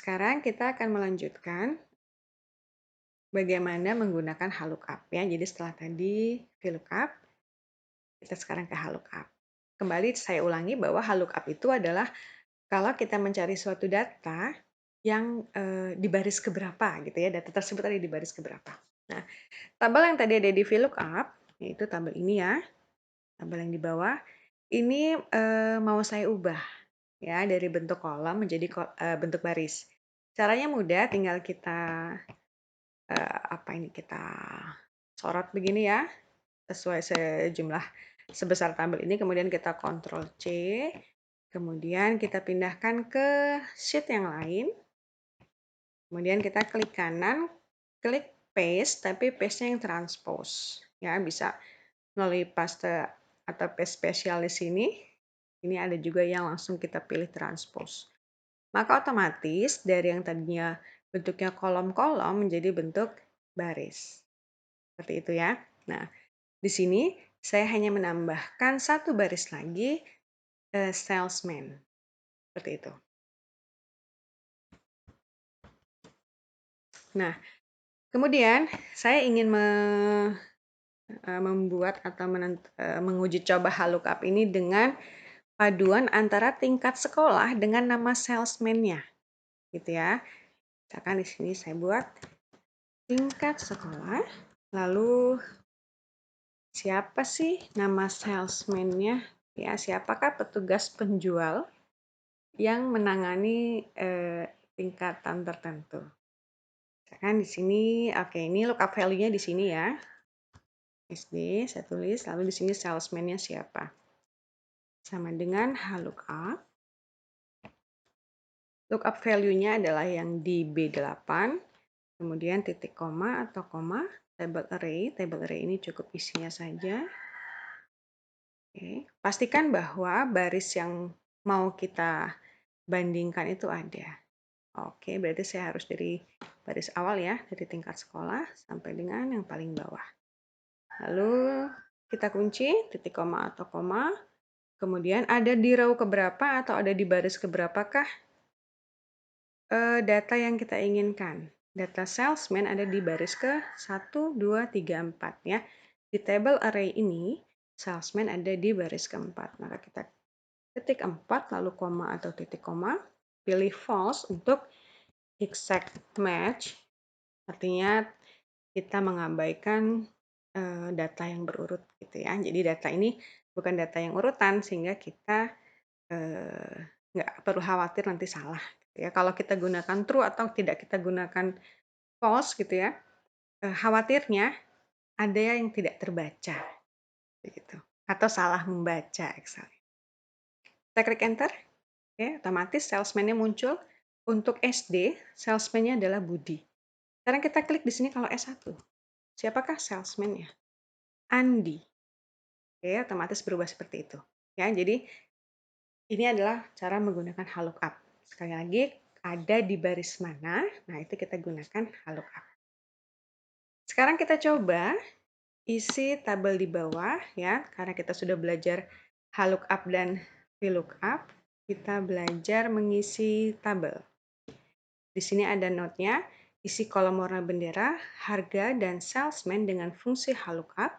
sekarang kita akan melanjutkan bagaimana menggunakan VLOOKUP ya. Jadi setelah tadi VLOOKUP, kita sekarang ke VLOOKUP. Kembali saya ulangi bahwa VLOOKUP itu adalah kalau kita mencari suatu data yang di baris keberapa gitu ya, data tersebut ada di baris keberapa. Nah, tabel yang tadi ada di VLOOKUP, yaitu tabel ini ya, tabel yang di bawah, ini mau saya ubah ya dari bentuk kolom menjadi bentuk baris. Caranya mudah, tinggal kita kita sorot begini ya, sesuai sejumlah sebesar tabel ini, kemudian kita Ctrl C, kemudian kita pindahkan ke sheet yang lain, kemudian kita klik kanan, klik paste, tapi paste-nya yang transpose ya, bisa melalui paste atau paste spesial di sini. Ini ada juga yang langsung kita pilih transpose. Maka otomatis dari yang tadinya bentuknya kolom-kolom menjadi bentuk baris. Seperti itu ya. Nah, di sini saya hanya menambahkan satu baris lagi salesman. Seperti itu. Nah, kemudian saya ingin membuat atau menguji coba VLOOKUP ini dengan paduan antara tingkat sekolah dengan nama salesman-nya. Gitu ya. Misalkan di sini saya buat tingkat sekolah, lalu siapa sih nama salesman-nya? Ya, siapakah petugas penjual yang menangani tingkatan tertentu? Misalkan di sini, oke, ini lookup value-nya di sini ya. SD, saya tulis, lalu di sini salesman-nya siapa? Sama dengan VLOOKUP. Lookup value-nya adalah yang di B8, kemudian titik koma atau koma, table array. Table array ini cukup isinya saja. Oke. Pastikan bahwa baris yang mau kita bandingkan itu ada. Oke, berarti saya harus dari baris awal ya, dari tingkat sekolah sampai dengan yang paling bawah. Lalu kita kunci titik koma atau koma. Kemudian ada di row keberapa atau ada di baris keberapakah data yang kita inginkan. Data salesman ada di baris ke 1, 2, 3, 4 ya. Di table array ini, salesman ada di baris keempat. Maka kita ketik 4 lalu koma atau titik koma, pilih false untuk exact match, artinya kita mengabaikan data yang berurut gitu ya. Jadi data ini bukan data yang urutan sehingga kita nggak perlu khawatir nanti salah gitu ya. Kalau kita gunakan true atau tidak kita gunakan false gitu ya, khawatirnya ada yang tidak terbaca begitu atau salah membaca Excel. Kita klik enter. Oke, otomatis salesman-nya muncul. Untuk SD, salesman-nya adalah Budi. Sekarang kita klik di sini kalau S1. Siapakah salesman-nya? Andi. Oke, otomatis berubah seperti itu. Ya, jadi ini adalah cara menggunakan VLOOKUP. Sekali lagi, ada di baris mana, nah itu kita gunakan VLOOKUP. Sekarang kita coba isi tabel di bawah ya, karena kita sudah belajar VLOOKUP dan VLOOKUP, kita belajar mengisi tabel. Di sini ada note-nya, isi kolom warna bendera, harga, dan salesman dengan fungsi VLOOKUP,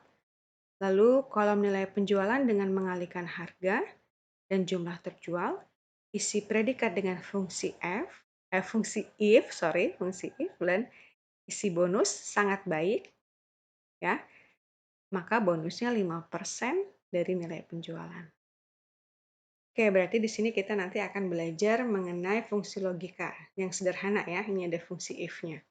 lalu kolom nilai penjualan dengan mengalihkan harga dan jumlah terjual, isi predikat dengan fungsi fungsi if, dan isi bonus sangat baik, ya, maka bonusnya 5% dari nilai penjualan. Oke, berarti di sini kita nanti akan belajar mengenai fungsi logika yang sederhana ya, ini ada fungsi if-nya.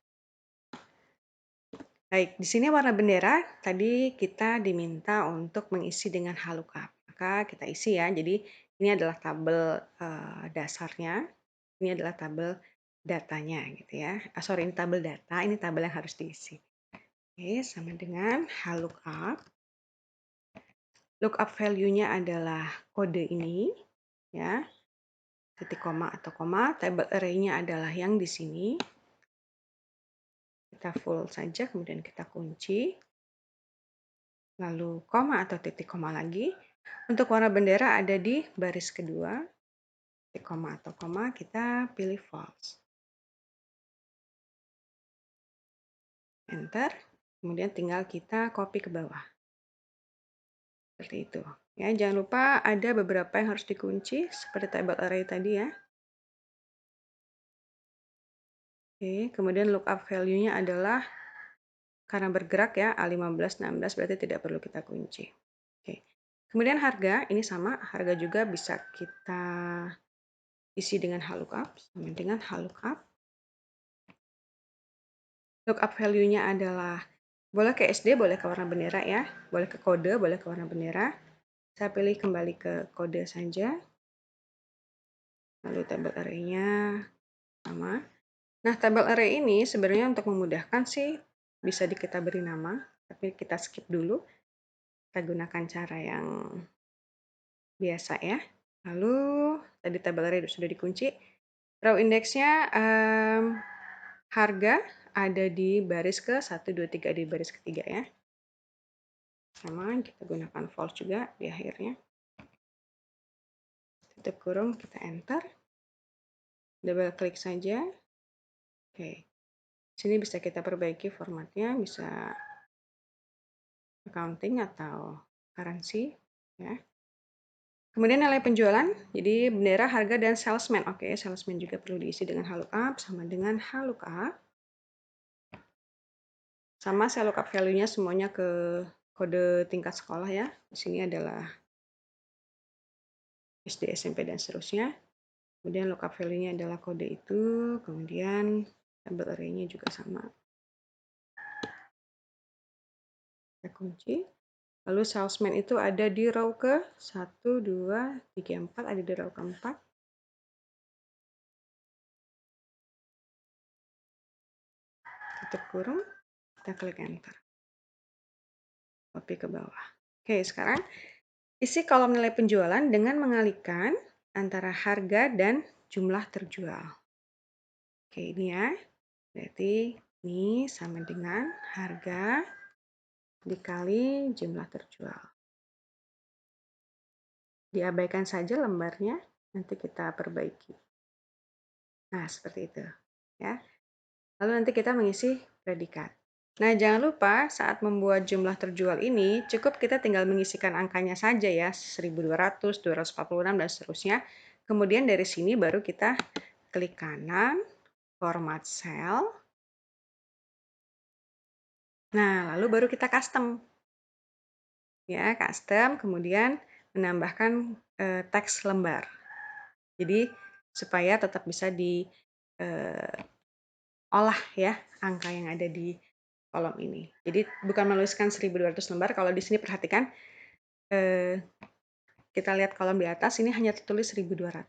Baik, di sini warna bendera, tadi kita diminta untuk mengisi dengan VLOOKUP. Maka kita isi ya, jadi ini adalah tabel dasarnya, ini adalah tabel datanya gitu ya. Ini tabel data, ini tabel yang harus diisi. Oke, sama dengan VLOOKUP. Lookup value-nya adalah kode ini, ya, titik koma atau koma. Table array-nya adalah yang di sini. Kita full saja, kemudian kita kunci. Lalu koma atau titik koma lagi. Untuk warna bendera ada di baris kedua. Titik koma atau koma, kita pilih false. enter, kemudian tinggal kita copy ke bawah. Seperti itu. Ya, jangan lupa ada beberapa yang harus dikunci seperti table array tadi ya. Oke, kemudian lookup value-nya adalah karena bergerak ya, A15, 16 berarti tidak perlu kita kunci. Oke. Kemudian harga, ini sama, harga juga bisa kita isi dengan lookup, sama dengan lookup. Lookup value-nya adalah boleh ke SD, boleh ke warna bendera ya, boleh ke kode, boleh ke warna bendera. Saya pilih kembali ke kode saja. Lalu table array-nya sama. Nah, table array ini sebenarnya untuk memudahkan sih bisa kita beri nama, tapi kita skip dulu. Kita gunakan cara yang biasa ya. Lalu tadi table array sudah dikunci. Row index-nya harga ada di baris ke 1, 2, 3 di baris ketiga ya. Sama, kita gunakan false juga di akhirnya. Tutup kurung, kita enter. Double klik saja. Oke. Sini bisa kita perbaiki formatnya, bisa accounting atau currency ya. Kemudian nilai penjualan, jadi bendera, harga, dan salesman. Oke, salesman juga perlu diisi dengan lookup, sama dengan lookup. Sama saya lookup value-nya semuanya ke kode tingkat sekolah ya. Di sini adalah SD, SMP, dan seterusnya. Kemudian lookup value-nya adalah kode itu, kemudian table array-nya juga sama. Kita kunci. Lalu salesman itu ada di row ke 1, 2, 3, 4, ada di row keempat. Tutup kurung, kita klik enter. Copy ke bawah. Oke, sekarang isi kolom nilai penjualan dengan mengalihkan antara harga dan jumlah terjual. Oke, ini ya. Berarti ini sama dengan harga dikali jumlah terjual. Diabaikan saja lembarnya, nanti kita perbaiki. Nah, seperti itu. Ya. Lalu nanti kita mengisi predikat. Nah, jangan lupa saat membuat jumlah terjual ini, cukup kita tinggal mengisikan angkanya saja ya, 1200, 246, dan seterusnya. Kemudian dari sini baru kita klik kanan, format cell. Nah, lalu baru kita custom. Ya, custom, kemudian menambahkan teks lembar. Jadi, supaya tetap bisa diolah ya, angka yang ada di kolom ini. Jadi bukan menuliskan 1200 lembar. Kalau di sini perhatikan, kita lihat kolom di atas, ini hanya tertulis 1200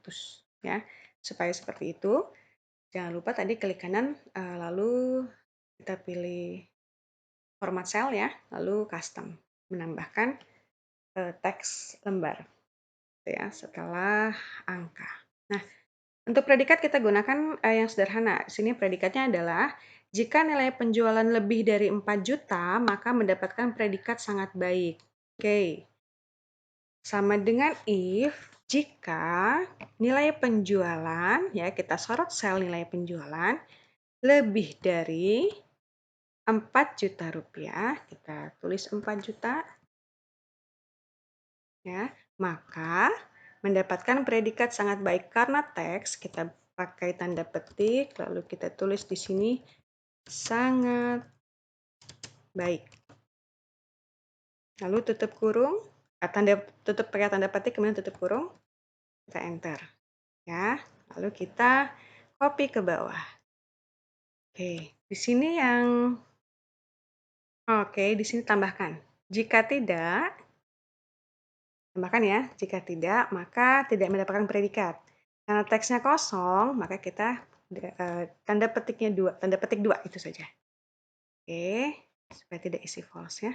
ya. Supaya seperti itu, jangan lupa tadi klik kanan, lalu kita pilih format cell ya, lalu custom, menambahkan teks lembar ya setelah angka. Nah, untuk predikat kita gunakan yang sederhana. Di sini predikatnya adalah jika nilai penjualan lebih dari 4 juta, maka mendapatkan predikat sangat baik. Oke. Sama dengan if jika nilai penjualan, ya kita sorot sel nilai penjualan, lebih dari 4 juta rupiah, kita tulis 4 juta, ya, maka mendapatkan predikat sangat baik karena teks kita pakai tanda petik, lalu kita tulis di sini sangat baik. Lalu tutup kurung, tutup pakai tanda petik, kemudian tutup kurung, kita enter. Ya, lalu kita copy ke bawah. Oke, di sini di sini tambahkan. Jika tidak, tambahkan ya, jika tidak, maka tidak mendapatkan predikat. Karena teksnya kosong, maka kita tanda petik 2 itu saja. Oke, supaya tidak isi false ya.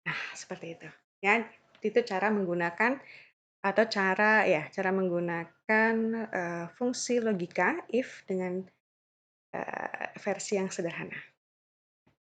Nah, seperti itu. Ya, itu cara menggunakan atau cara menggunakan fungsi logika if dengan versi yang sederhana.